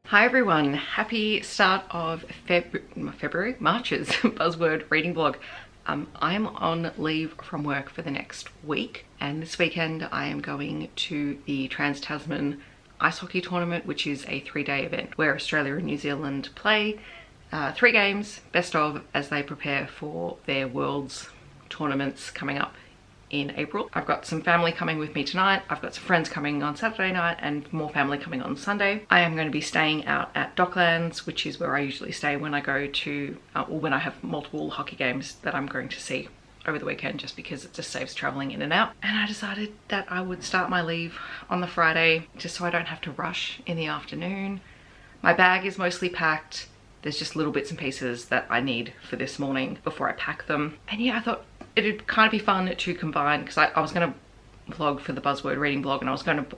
Hi everyone, happy start of February, March's Buzzword Reading blog. I'm on leave from work for the next week, and this weekend I am going to the Trans-Tasman Ice Hockey Tournament, which is a 3-day event where Australia and New Zealand play 3 games, best of, as they prepare for their Worlds tournaments coming up in April. I've got some family coming with me tonight. I've got some friends coming on Saturday night and more family coming on Sunday. I am going to be staying out at Docklands, which is where I usually stay when I go to, or when I have multiple hockey games that I'm going to see over the weekend, just because it just saves traveling in and out. And I decided that I would start my leave on the Friday just so I don't have to rush in the afternoon. My bag is mostly packed. There's just little bits and pieces that I need for this morning before I pack them. And yeah, I thought it'd kind of be fun to combine, because I was going to vlog for the Buzzword Reading blog and I was going to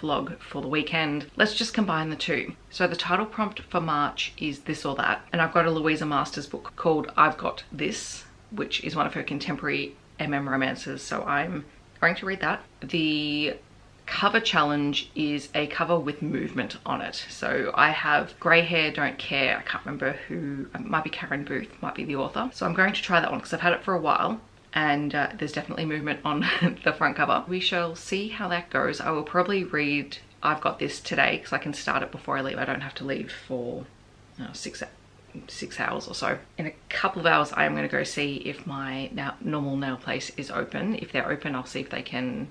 vlog for the weekend. Let's just combine the two. So the title prompt for March is This or That, and I've got a Louisa Master's book called I've Got This, which is one of her contemporary romances, so I'm going to read that. The cover challenge is a cover with movement on it. So I have Grey Hair Don't Care. I can't remember who, it might be Karen Booth, might be the author. So I'm going to try that one because I've had it for a while, and there's definitely movement on the front cover. We shall see how that goes. I will probably read I've Got This today because I can start it before I leave. I don't have to leave for 6 hours or so. In a couple of hours I am going to go see if my normal nail place is open. If they're open, I'll see if they can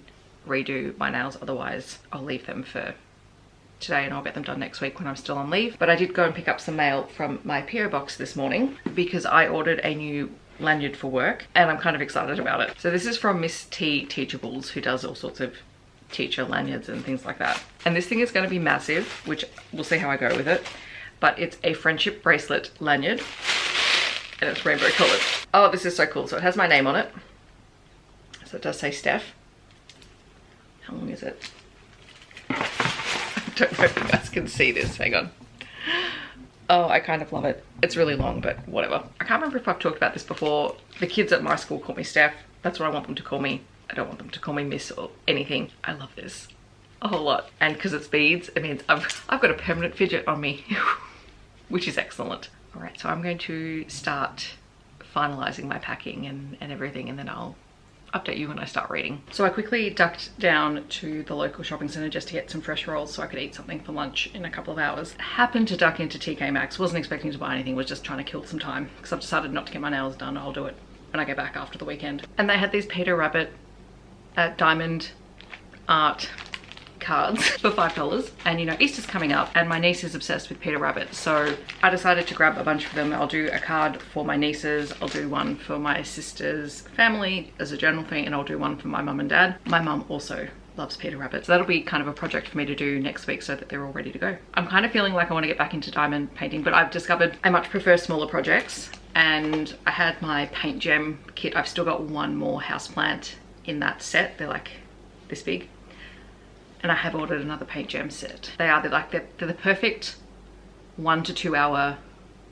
redo my nails. Otherwise I'll leave them for today and I'll get them done next week when I'm still on leave. But I did go and pick up some mail from my PO box this morning because I ordered a new lanyard for work and I'm kind of excited about it. So this is from Miss T Teachables, who does all sorts of teacher lanyards and things like that. And this thing is going to be massive, which we'll see how I go with it. But it's a friendship bracelet lanyard and it's rainbow colored. Oh, this is so cool. So it has my name on it. So it does say Steph. How long is it? I don't know if you guys can see this. Hang on. Oh, I kind of love it. It's really long, but whatever. I can't remember if I've talked about this before. The kids at my school call me Steph. That's what I want them to call me. I don't want them to call me Miss or anything. I love this a whole lot. And because it's beads, it means I've got a permanent fidget on me, which is excellent. All right, so I'm going to start finalizing my packing and everything, and then I'll update you when I start reading. So I quickly ducked down to the local shopping centre just to get some fresh rolls so I could eat something for lunch in a couple of hours. Happened to duck into TK Maxx, wasn't expecting to buy anything, was just trying to kill some time because I've decided not to get my nails done. I'll do it when I get back after the weekend. And they had these Peter Rabbit diamond art cards for $5, and you know, Easter's coming up and my niece is obsessed with Peter Rabbit, so I decided to grab a bunch of them. I'll do a card for my nieces, I'll do one for my sister's family as a general thing, and I'll do one for my mum and dad. My mum also loves Peter Rabbit, so that'll be kind of a project for me to do next week so that they're all ready to go. I'm kind of feeling like I want to get back into diamond painting, but I've discovered I much prefer smaller projects, and I had my paint gem kit. I've still got one more houseplant in that set. They're like this big. And I have ordered another paint gem set. They're the perfect 1 to 2 hour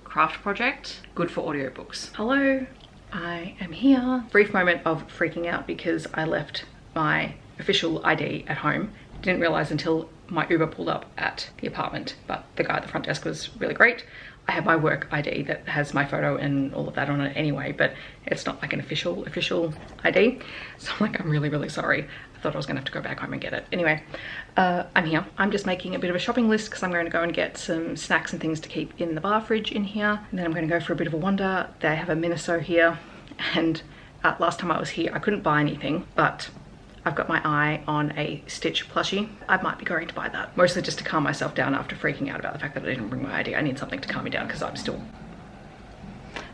craft project, good for audiobooks. Hello, I am here. Brief moment of freaking out because I left my official ID at home. Didn't realize until my Uber pulled up at the apartment, but the guy at the front desk was really great. I have my work ID that has my photo and all of that on it anyway, but it's not like an official ID. So I'm really sorry. I thought I was gonna have to go back home and get it. Anyway, I'm here. I'm just making a bit of a shopping list because I'm going to go and get some snacks and things to keep in the bar fridge in here. And then I'm gonna go for a bit of a wander. They have a Miniso here, and last time I was here, I couldn't buy anything, but I've got my eye on a Stitch plushie. I might be going to buy that, mostly just to calm myself down after freaking out about the fact that I didn't bring my ID. I need something to calm me down because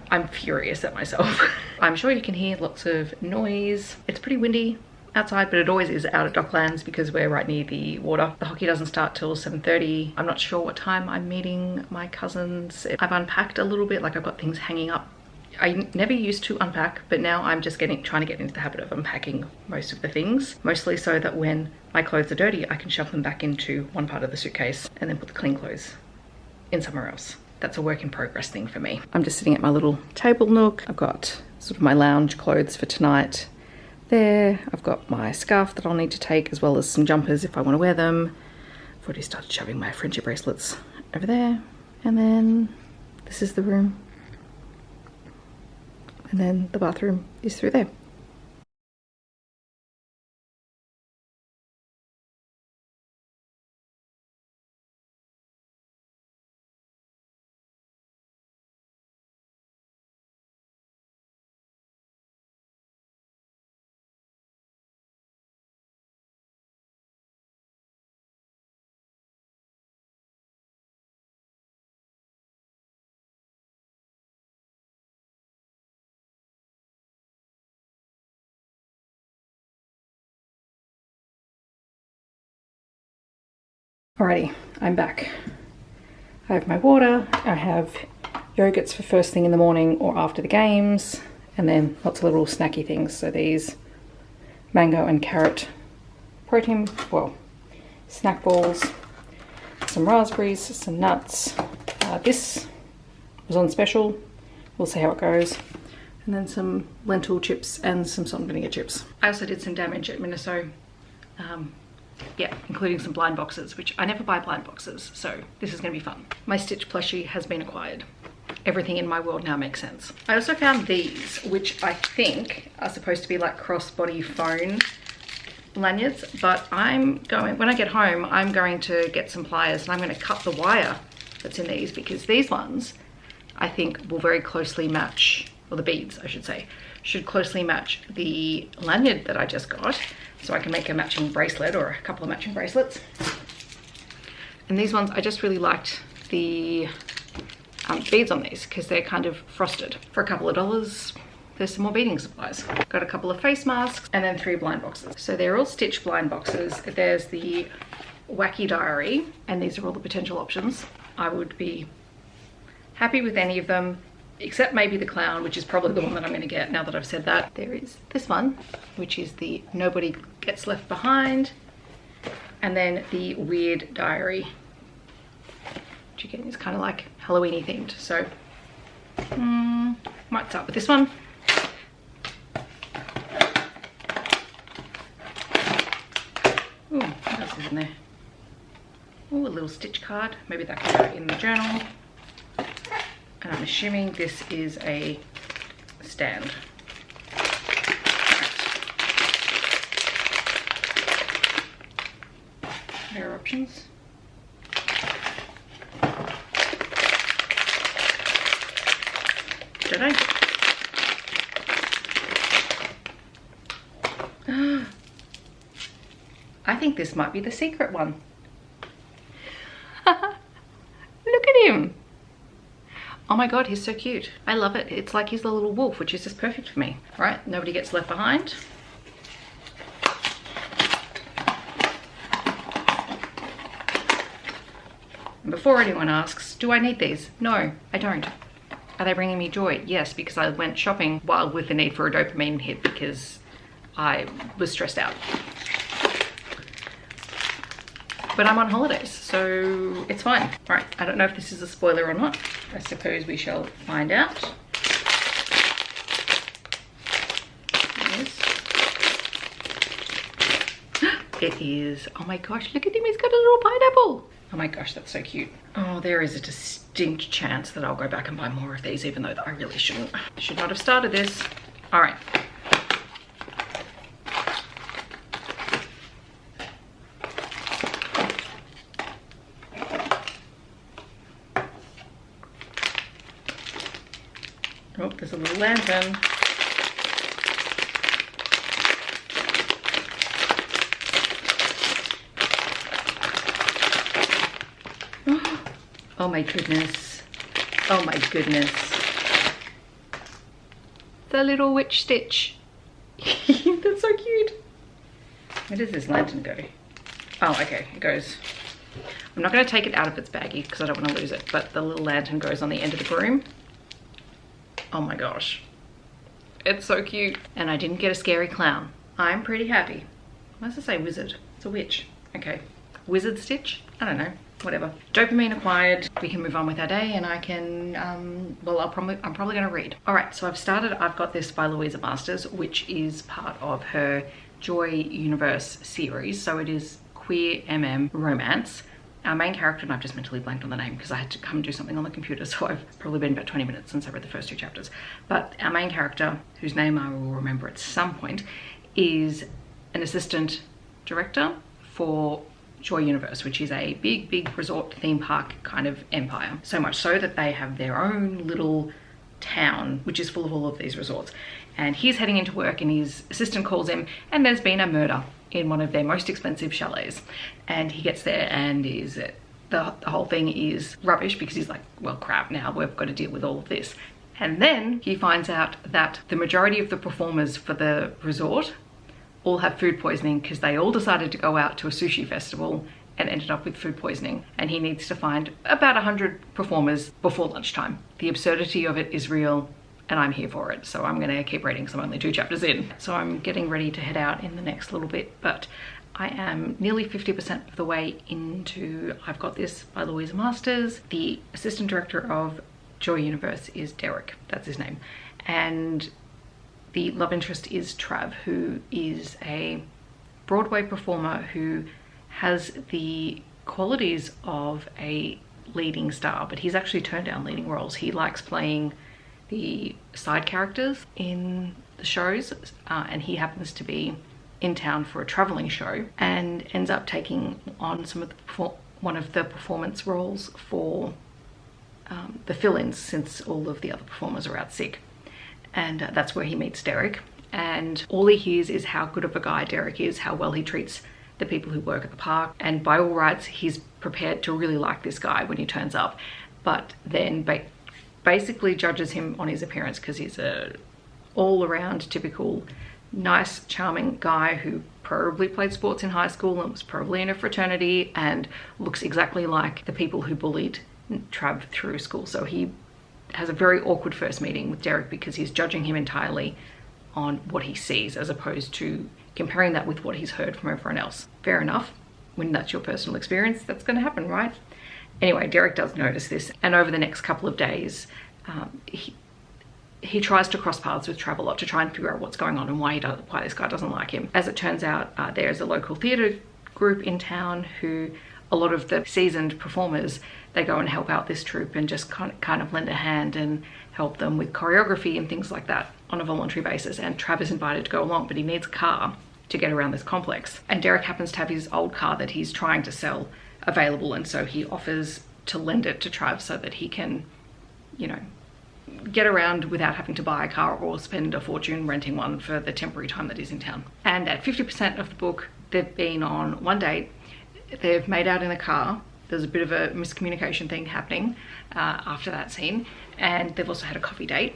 I'm furious at myself. I'm sure you can hear lots of noise. It's pretty windy outside, but it always is out at Docklands because we're right near the water. The hockey doesn't start till 7:30. I'm not sure what time I'm meeting my cousins. I've unpacked a little bit, like I've got things hanging up. I never used to unpack, but now I'm just trying to get into the habit of unpacking most of the things, mostly so that when my clothes are dirty, I can shove them back into one part of the suitcase and then put the clean clothes in somewhere else. That's a work in progress thing for me. I'm just sitting at my little table nook. I've got sort of my lounge clothes for tonight there. I've got my scarf that I'll need to take, as well as some jumpers if I want to wear them. I've already started shoving my friendship bracelets over there, and then this is the room, and then the bathroom is through there. Alrighty, I'm back. I have my water, I have yogurts for first thing in the morning or after the games, and then lots of little snacky things. So these mango and carrot protein, well, snack balls, some raspberries, some nuts. This was on special, we'll see how it goes. And then some lentil chips and some salt and vinegar chips. I also did some damage at Minnesota. Yeah, including some blind boxes, which I never buy blind boxes, so this is going to be fun. My Stitch plushie has been acquired. Everything in my world now makes sense. I also found these, which I think are supposed to be like crossbody phone lanyards, but when I get home, I'm going to get some pliers and I'm going to cut the wire that's in these, because these ones I think will very closely match, or the beads I should say, should closely match the lanyard that I just got. So I can make a matching bracelet or a couple of matching bracelets. And these ones, I just really liked the beads on these because they're kind of frosted. For a couple of dollars, there's some more beading supplies. Got a couple of face masks and then 3 blind boxes. So they're all Stitch blind boxes. There's the Wacky Diary, and these are all the potential options. I would be happy with any of them, except maybe the clown, which is probably the one that I'm going to get now that I've said that. There is this one, which is the Nobody Gets Left Behind, and then the Weird Diary, which again is kind of like Halloween-y themed. So might start with this one. Ooh, what else is in there? Ooh, a little Stitch card. Maybe that can go in the journal. And I'm assuming this is a stand. Right. There are options. Did I? I think this might be the secret one. Look at him. Oh my god, he's so cute. I love it. It's like he's the little wolf, which is just perfect for me. All right, Nobody Gets Left Behind. And before anyone asks, do I need these? No, I don't. Are they bringing me joy? Yes, because I went shopping wild with the need for a dopamine hit because I was stressed out. But I'm on holidays, so it's fine. All right, I don't know if this is a spoiler or not. I suppose we shall find out. It is. Oh my gosh, look at him, he's got a little pineapple. Oh my gosh, that's so cute. Oh, there is a distinct chance that I'll go back and buy more of these, even though I really shouldn't. Should not have started this. All right. Oh, there's a little lantern. Oh my goodness. Oh my goodness. The little witch Stitch. That's so cute. Where does this lantern go? Oh, okay, it goes. I'm not going to take it out of its baggie because I don't want to lose it, but the little lantern goes on the end of the broom. Oh my gosh. It's so cute. And I didn't get a scary clown. I'm pretty happy. Why does it say wizard? It's a witch. Okay. Wizard Stitch? I don't know. Whatever. Dopamine acquired. We can move on with our day and I can, well, I'm probably going to read. All right, so I've got this by Louisa Masters, which is part of her Joy Universe series. So it is queer romance. our main character, and I've just mentally blanked on the name because I had to come do something on the computer, so I've probably been about 20 minutes since I read the first 2 chapters. But our main character, whose name I will remember at some point, is an assistant director for Joy Universe, which is a big resort theme park kind of empire. So much so that they have their own little town, which is full of all of these resorts. And he's heading into work and his assistant calls him, and there's been a murder in one of their most expensive chalets. And he gets there and the whole thing is rubbish because he's like, well, crap, now we've got to deal with all of this. And then he finds out that the majority of the performers for the resort all have food poisoning because they all decided to go out to a sushi festival and ended up with food poisoning. And he needs to find about 100 performers before lunchtime. The absurdity of it is real, and I'm here for it. So I'm gonna keep reading because I'm only 2 chapters in. So I'm getting ready to head out in the next little bit, but I am nearly 50% of the way into I've Got This by Louisa Masters. The assistant director of Joy Universe is Derek, that's his name. And the love interest is Trav, who is a Broadway performer who has the qualities of a leading star, but he's actually turned down leading roles. He likes playing the side characters in the shows, and he happens to be in town for a traveling show and ends up taking on one of the performance roles for the fill-ins since all of the other performers are out sick. And that's where he meets Derek, and all he hears is how good of a guy Derek is, how well he treats the people who work at the park, and by all rights he's prepared to really like this guy when he turns up, but then basically judges him on his appearance because he's a all-around typical nice charming guy who probably played sports in high school and was probably in a fraternity and looks exactly like the people who bullied Trav through school. So he has a very awkward first meeting with Derek because he's judging him entirely on what he sees as opposed to comparing that with what he's heard from everyone else. Fair enough, when that's your personal experience, that's going to happen, right? Anyway, Derek does notice this, and over the next couple of days he tries to cross paths with Trav a lot to try and figure out what's going on and why this guy doesn't like him. As it turns out, there's a local theatre group in town who a lot of the seasoned performers, they go and help out this troupe and just kind of lend a hand and help them with choreography and things like that on a voluntary basis. And Trav is invited to go along, but he needs a car to get around this complex. And Derek happens to have his old car that he's trying to sell available, and so he offers to lend it to Trav so that he can, you know, get around without having to buy a car or spend a fortune renting one for the temporary time that he's in town. And at 50% of the book, they've been on one date, they've made out in a car. There's a bit of a miscommunication thing happening after that scene, and they've also had a coffee date.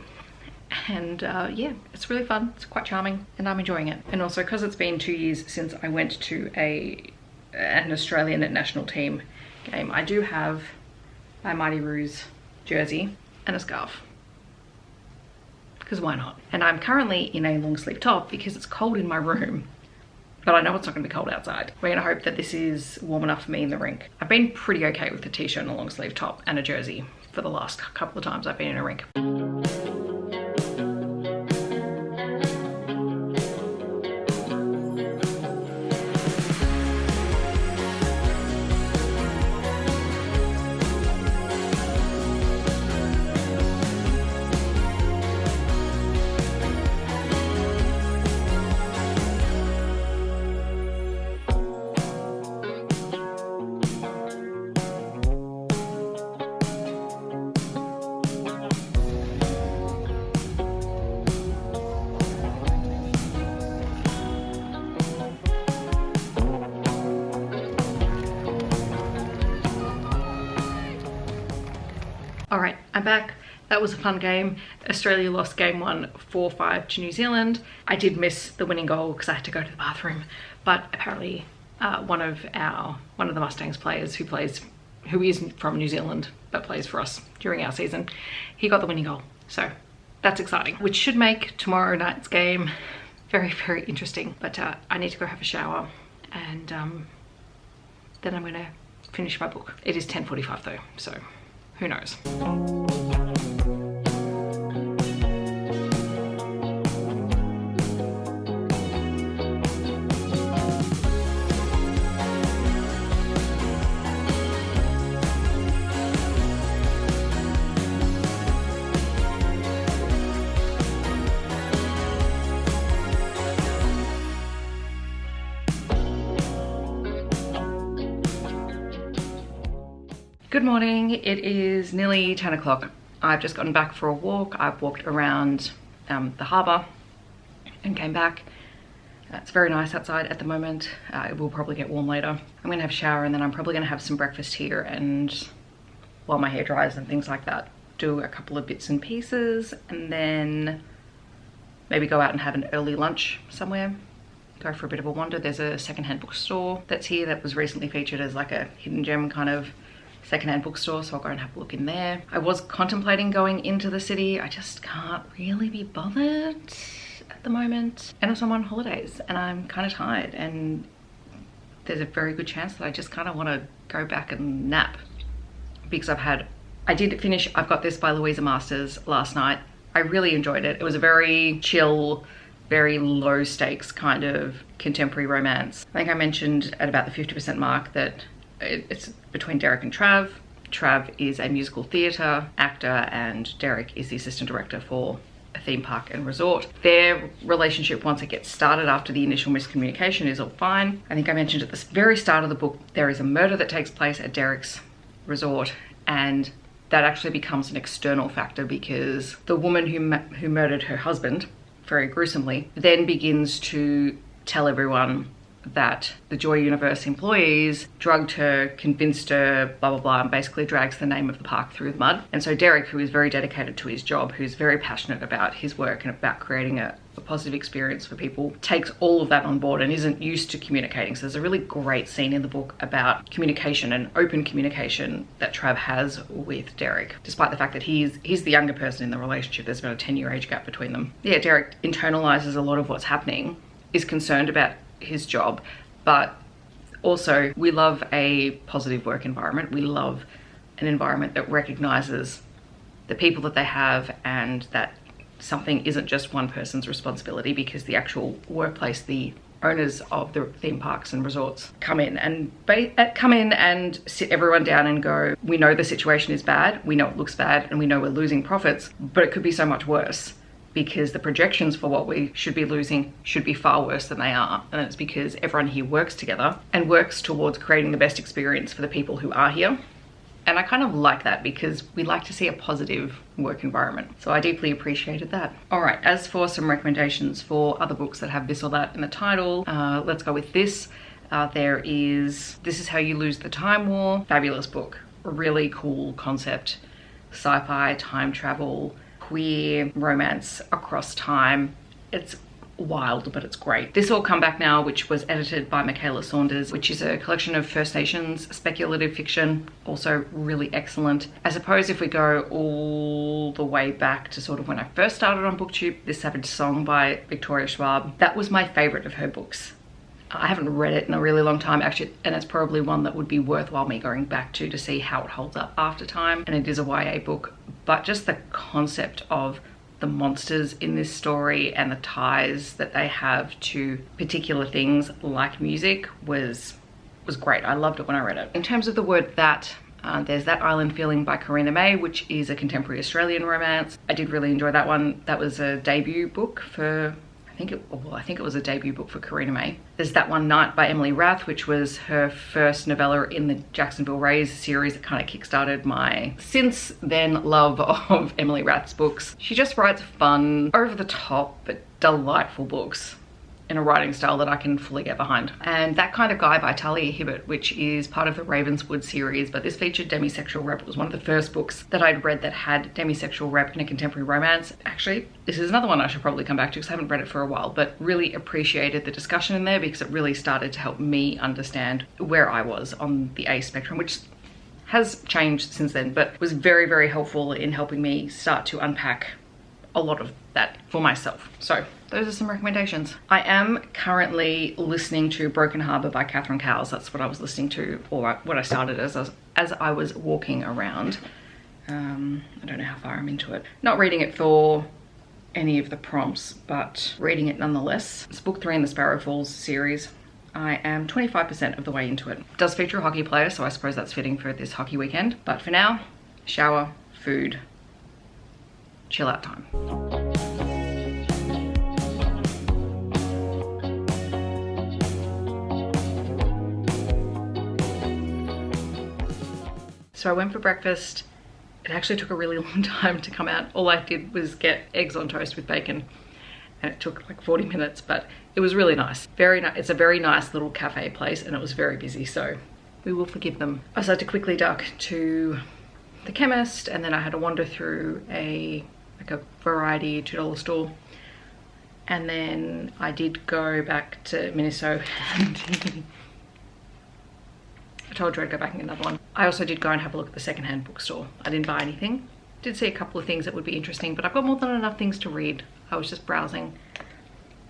And yeah, it's really fun, it's quite charming, and I'm enjoying it. And also, because it's been 2 years since I went to an Australian national team game, I do have a Mighty Roos jersey and a scarf, because why not? And I'm currently in a long sleeve top because it's cold in my room, but I know it's not going to be cold outside. We're going to hope that this is warm enough for me in the rink. I've been pretty okay with a t-shirt and a long sleeve top and a jersey for the last couple of times I've been in a rink. All right, I'm back. That was a fun game. Australia lost game 1 4-5 to New Zealand. I did miss the winning goal because I had to go to the bathroom, but apparently one of the Mustangs players who is from New Zealand but plays for us during our season, he got the winning goal. So that's exciting, which should make tomorrow night's game very, very interesting. But I need to go have a shower, and then I'm gonna finish my book. It is 10:45 though, so who knows? Good morning, it is nearly 10 o'clock. I've just gotten back for a walk. I've walked around the harbour and came back. It's very nice outside at the moment. It will probably get warm later. I'm gonna have a shower and then I'm probably gonna have some breakfast here, and while my hair dries and things like that, do a couple of bits and pieces, and then maybe go out and have an early lunch somewhere. Go for a bit of a wander. There's a secondhand bookstore that's here that was recently featured as like a hidden gem kind of secondhand bookstore, so I'll go and have a look in there. I was contemplating going into the city. I just can't really be bothered at the moment. And also I'm on holidays and I'm kind of tired, and there's a very good chance that I just kind of want to go back and nap, because I did finish I've Got This by Louisa Masters last night. I really enjoyed it. It was a very chill, very low stakes kind of contemporary romance. I think I mentioned at about the 50% mark that it's between Derek and Trav. Trav is a musical theatre actor and Derek is the assistant director for a theme park and resort. Their relationship, once it gets started after the initial miscommunication, is all fine. I think I mentioned at the very start of the book, there is a murder that takes place at Derek's resort, and that actually becomes an external factor because the woman who murdered her husband very gruesomely then begins to tell everyone that the Joy Universe employees drugged her, convinced her, blah, blah, blah, and basically drags the name of the park through the mud. And so Derek, who is very dedicated to his job, who's very passionate about his work and about creating a positive experience for people, takes all of that on board and isn't used to communicating. So there's a really great scene in the book about communication and open communication that Trav has with Derek, despite the fact that he's the younger person in the relationship. There's about a 10-year age gap between them. Yeah, Derek internalizes a lot of what's happening, is concerned about his job, but also we love a positive work environment. We love an environment that recognizes the people that they have and that something isn't just one person's responsibility, because the actual workplace, the owners of the theme parks and resorts come in and sit everyone down and go, we know the situation is bad, we know it looks bad, and we know we're losing profits, but it could be so much worse, because the projections for what we should be losing should be far worse than they are. And it's because everyone here works together and works towards creating the best experience for the people who are here. And I kind of like that, because we like to see a positive work environment. So I deeply appreciated that. All right, as for some recommendations for other books that have this or that in the title, let's go with this. This is How You Lose the Time War. Fabulous book, a really cool concept, sci-fi, time travel, queer romance across time. It's wild, but it's great. This All Come Back Now, which was edited by Mykaela Saunders, which is a collection of First Nations speculative fiction, also really excellent. I suppose if we go all the way back to sort of when I first started on BookTube, This Savage Song by Victoria Schwab, that was my favorite of her books. I haven't read it in a really long time actually, and it's probably one that would be worthwhile me going back to see how it holds up after time. And it is a YA book, but just the concept of the monsters in this story and the ties that they have to particular things like music was great. I loved it when I read it. In terms of the word that, there's That Island Feeling by Karina May, which is a contemporary Australian romance. I did really enjoy that one. That was a debut book for, I think it was a debut book for Karina May. There's That One Night by Emily Rath, which was her first novella in the Jacksonville Rays series that kind of kickstarted my since then love of Emily Rath's books. She just writes fun, over the top, but delightful books in a writing style that I can fully get behind. And That Kind of Guy by Talia Hibbert, which is part of the Ravenswood series, but this featured demisexual rep. It was one of the first books that I'd read that had demisexual rep in a contemporary romance. Actually, this is another one I should probably come back to because I haven't read it for a while, but really appreciated the discussion in there because it really started to help me understand where I was on the A spectrum, which has changed since then, but was very, very helpful in helping me start to unpack a lot of that for myself. So those are some recommendations. I am currently listening to Broken Harbour by Cowles. That's what I was listening to, or what I started as I was walking around. I don't know how far I'm into it. Not reading it for any of the prompts, but reading it nonetheless. It's book 3 in the Sparrow Falls series. I am 25% of the way into it. It does feature a hockey player, so I suppose that's fitting for this hockey weekend. But for now, shower, food, chill out time. So I went for breakfast. It actually took a really long time to come out. All I did was get eggs on toast with bacon, and it took like 40 minutes, but it was really nice. Very nice. It's a very nice little cafe place, and it was very busy, so we will forgive them. I started to quickly duck to the chemist, and then I had to wander through a variety $2 store. And then I did go back to Miniso and I told you I'd go back and get another one. I also did go and have a look at the secondhand bookstore. I didn't buy anything. Did see a couple of things that would be interesting, but I've got more than enough things to read. I was just browsing.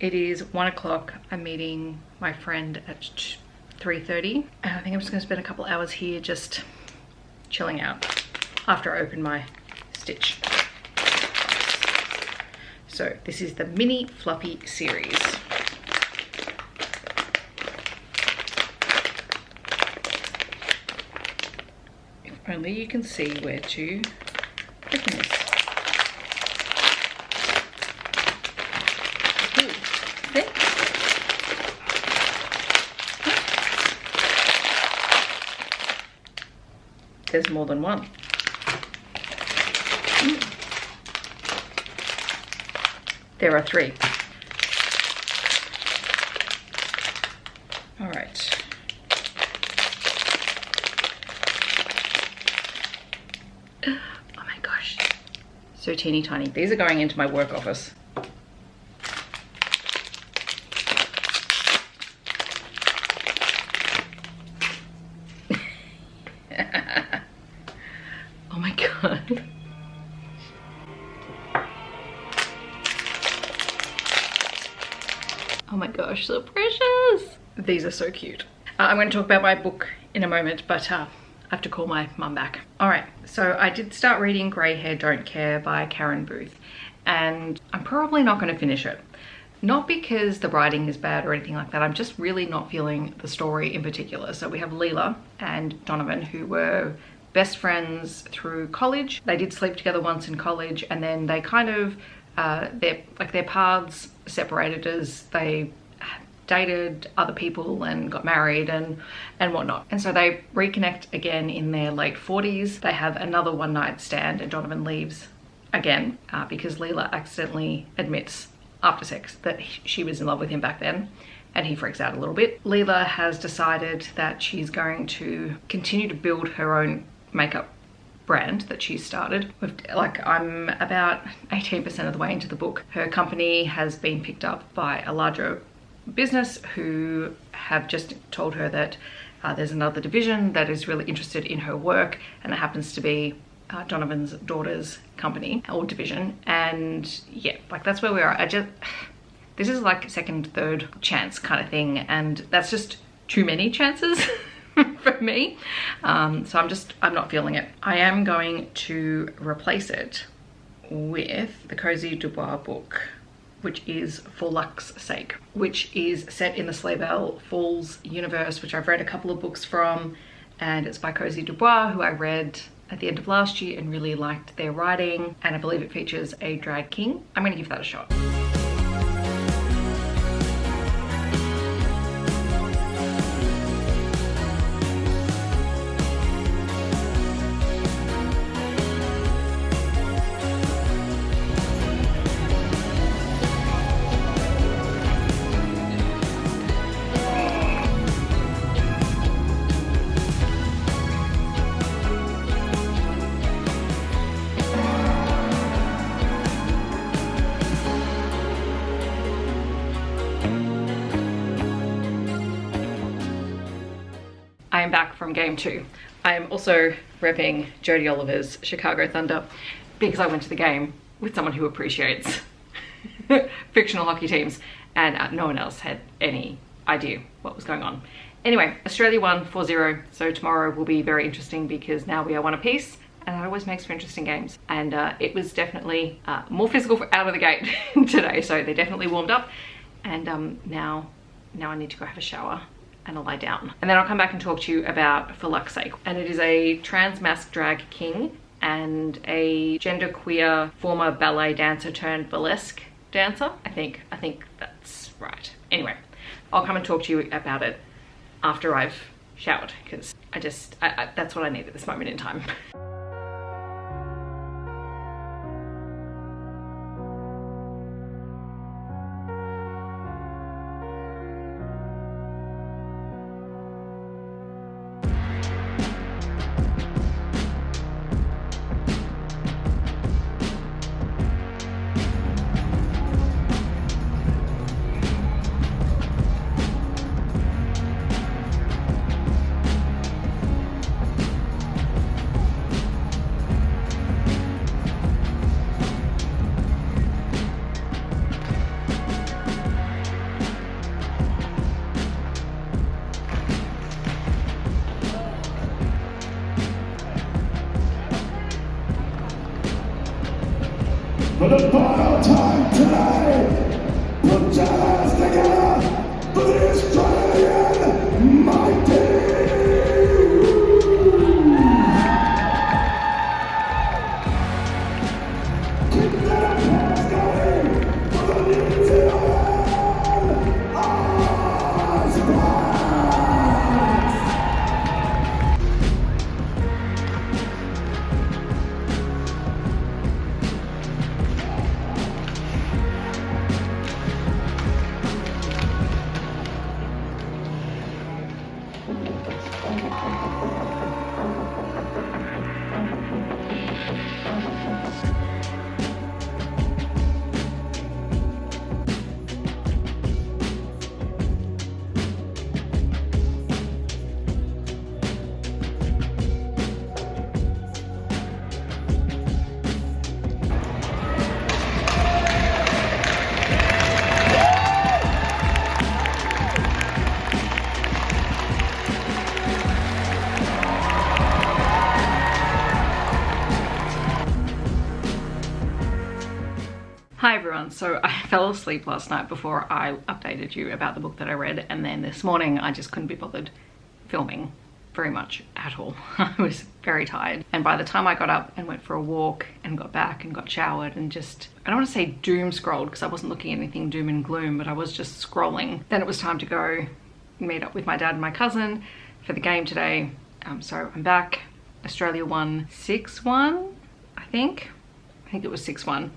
It is 1 o'clock. I'm meeting my friend at 3:30. And I think I'm just gonna spend a couple hours here just chilling out after I open my stitch. So this is the mini fluffy series. If only you can see where to open this. Ooh, there. There's more than one. There are 3. All right. Oh my gosh. So teeny tiny. These are going into my work office. Oh my God. Oh my gosh, so precious. These are so cute. I'm going to talk about my book in a moment, but I have to call my mum back. All right, so I did start reading Grey Hair Don't Care by Karen Booth, and I'm probably not going to finish it. Not because the writing is bad or anything like that. I'm just really not feeling the story in particular. So we have Leela and Donovan, who were best friends through college. They did sleep together once in college, and then they kind of their paths separated as they dated other people and got married and whatnot. And so they reconnect again in their late 40s. They have another one night stand, and Donovan leaves again because Leela accidentally admits after sex that she was in love with him back then, and he freaks out a little bit. Leela has decided that she's going to continue to build her own makeup brand that she started. I'm about 18% of the way into the book. Her company has been picked up by a larger business who have just told her that there's another division that is really interested in her work, and it happens to be Donovan's daughter's company or division. And yeah, like that's where we are. This is like second, third chance kind of thing, and that's just too many chances for me. So I'm not feeling it. I am going to replace it with the Cozy Dubois book, which is For Luck's Sake, which is set in the Slaybell Falls universe, which I've read a couple of books from, and it's by Cozy Dubois, who I read at the end of last year and really liked their writing, and I believe it features a drag king. I'm gonna give that a shot. I am back from game 2. I am also repping Jodie Oliver's Chicago Thunder because I went to the game with someone who appreciates fictional hockey teams, and no one else had any idea what was going on. Anyway, Australia won 4-0, so tomorrow will be very interesting because now we are one apiece, and that always makes for interesting games. And it was definitely more physical out of the gate today, so they definitely warmed up, and now I need to go have a shower and I'll lie down. And then I'll come back and talk to you about For Luck's Sake. And it is a trans masked drag king and a genderqueer former ballet dancer turned burlesque dancer. I think that's right. Anyway, I'll come and talk to you about it after I've showered, because I that's what I need at this moment in time. For the final time today, put your hands together for the Australian Mighty! Keep that applause going for the New Zealand Aussies! Hi everyone, so I fell asleep last night before I updated you about the book that I read, and then this morning I just couldn't be bothered filming very much at all. I was very tired, and by the time I got up and went for a walk and got back and got showered and just, I don't want to say doom scrolled because I wasn't looking at anything doom and gloom, but I was just scrolling. Then it was time to go meet up with my dad and my cousin for the game today. So I'm back. Australia won 6-1, I think it was 6-1.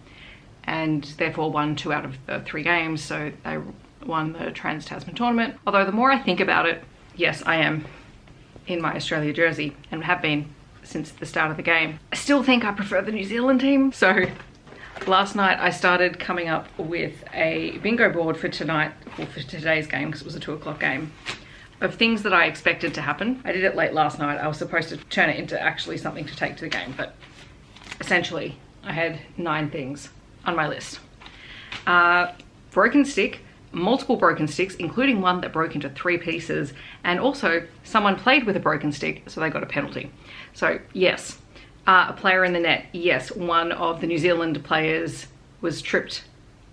And therefore won 2 out of the 3 games, so they won the Trans-Tasman tournament. Although the more I think about it, yes, I am in my Australia jersey and have been since the start of the game. I still think I prefer the New Zealand team. So last night I started coming up with a bingo board for tonight, or for today's game, because it was a 2 o'clock game, of things that I expected to happen. I did it late last night. I was supposed to turn it into actually something to take to the game, but essentially I had 9 things on my list. Broken stick, multiple broken sticks, including one that broke into 3 pieces, and also someone played with a broken stick, so they got a penalty. So yes, a player in the net, yes, one of the New Zealand players was tripped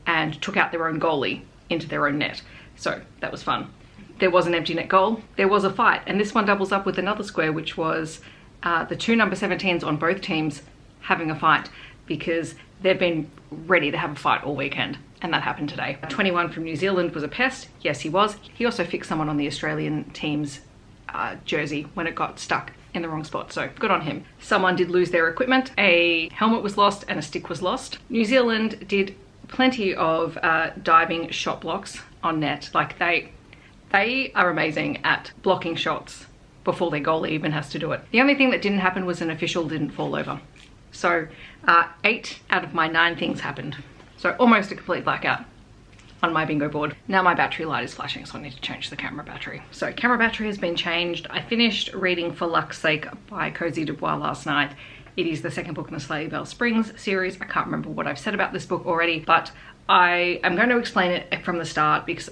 and took out their own goalie into their own net. So that was fun. There was an empty net goal, there was a fight, and this one doubles up with another square, which was the 2 number 17s on both teams having a fight, because they've been ready to have a fight all weekend, and that happened today. 21 from New Zealand was a pest. Yes, he was. He also fixed someone on the Australian team's jersey when it got stuck in the wrong spot, so good on him. Someone did lose their equipment. A helmet was lost and a stick was lost. New Zealand did plenty of diving shot blocks on net. Like they are amazing at blocking shots before their goalie even has to do it. The only thing that didn't happen was an official didn't fall over. So 8 out of my 9 things happened. So almost a complete blackout on my bingo board. Now my battery light is flashing, so I need to change the camera battery. So camera battery has been changed. I finished reading For Luck's Sake by Cozy Dubois last night. It is the second book in the Slay Bell Springs series. I can't remember what I've said about this book already, but I am going to explain it from the start, because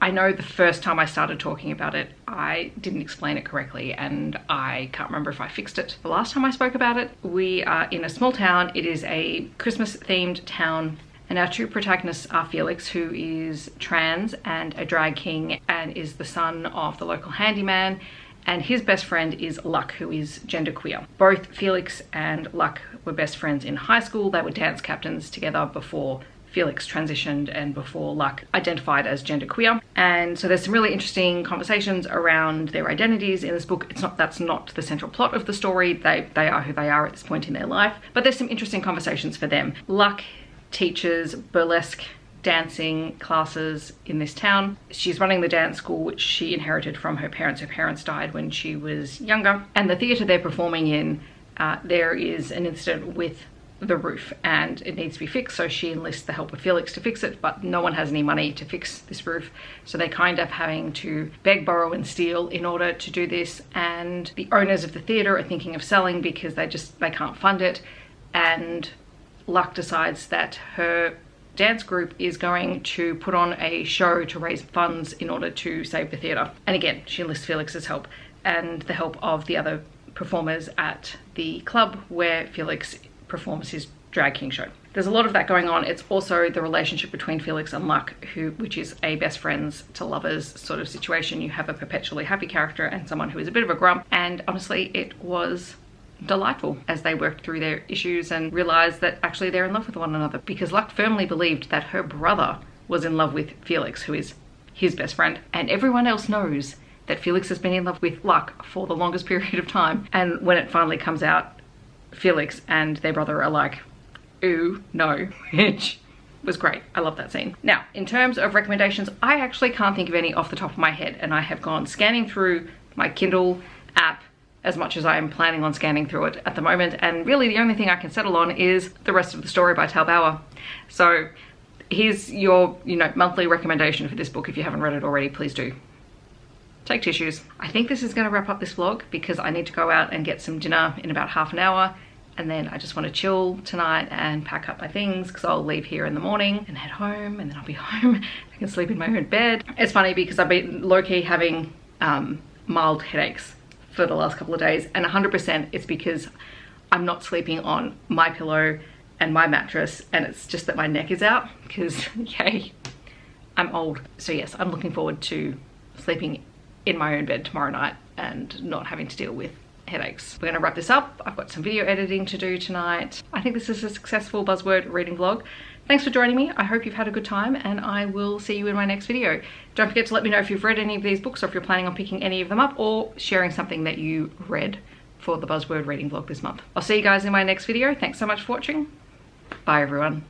I know the first time I started talking about it, I didn't explain it correctly, and I can't remember if I fixed it the last time I spoke about it. We are in a small town. It is a Christmas themed town, and our 2 protagonists are Felix, who is trans and a drag king and is the son of the local handyman, and his best friend is Luck, who is genderqueer. Both Felix and Luck were best friends in high school. They were dance captains together before Felix transitioned and before Luck identified as genderqueer. And so there's some really interesting conversations around their identities in this book. That's not the central plot of the story. They are who they are at this point in their life, but there's some interesting conversations for them. Luck teaches burlesque dancing classes in this town. She's running the dance school, which she inherited from her parents. Her parents died when she was younger. And the theatre they're performing in, there is an incident with the roof and it needs to be fixed, so she enlists the help of Felix to fix it, but no one has any money to fix this roof, so they kind of having to beg, borrow and steal in order to do this. And the owners of the theatre are thinking of selling because they can't fund it, and Luck decides that her dance group is going to put on a show to raise funds in order to save the theatre. And again, she enlists Felix's help and the help of the other performers at the club where Felix performs his drag king show. There's a lot of that going on. It's also the relationship between Felix and Luck, which is a best friends to lovers sort of situation. You have a perpetually happy character and someone who is a bit of a grump, and honestly it was delightful as they worked through their issues and realized that actually they're in love with one another, because Luck firmly believed that her brother was in love with Felix, who is his best friend, and everyone else knows that Felix has been in love with Luck for the longest period of time. And when it finally comes out, Felix and their brother are like, ooh, no, which was great. I love that scene. Now, in terms of recommendations, I actually can't think of any off the top of my head, and I have gone scanning through my Kindle app as much as I am planning on scanning through it at the moment, and really the only thing I can settle on is The Rest of the Story by Bauer. So here's your, monthly recommendation for this book. If you haven't read it already, please do. Take tissues. I think this is going to wrap up this vlog because I need to go out and get some dinner in about half an hour, and then I just want to chill tonight and pack up my things because I'll leave here in the morning and head home, and then I'll be home. I can sleep in my own bed. It's funny because I've been low-key having mild headaches for the last couple of days, and 100% it's because I'm not sleeping on my pillow and my mattress, and it's just that my neck is out because yay, I'm old. So yes, I'm looking forward to sleeping in my own bed tomorrow night and not having to deal with headaches. We're gonna wrap this up. I've got some video editing to do tonight. I think this is a successful buzzword reading vlog. Thanks for joining me. I hope you've had a good time, and I will see you in my next video. Don't forget to let me know if you've read any of these books or if you're planning on picking any of them up or sharing something that you read for the buzzword reading vlog this month. I'll see you guys in my next video. Thanks so much for watching. Bye everyone.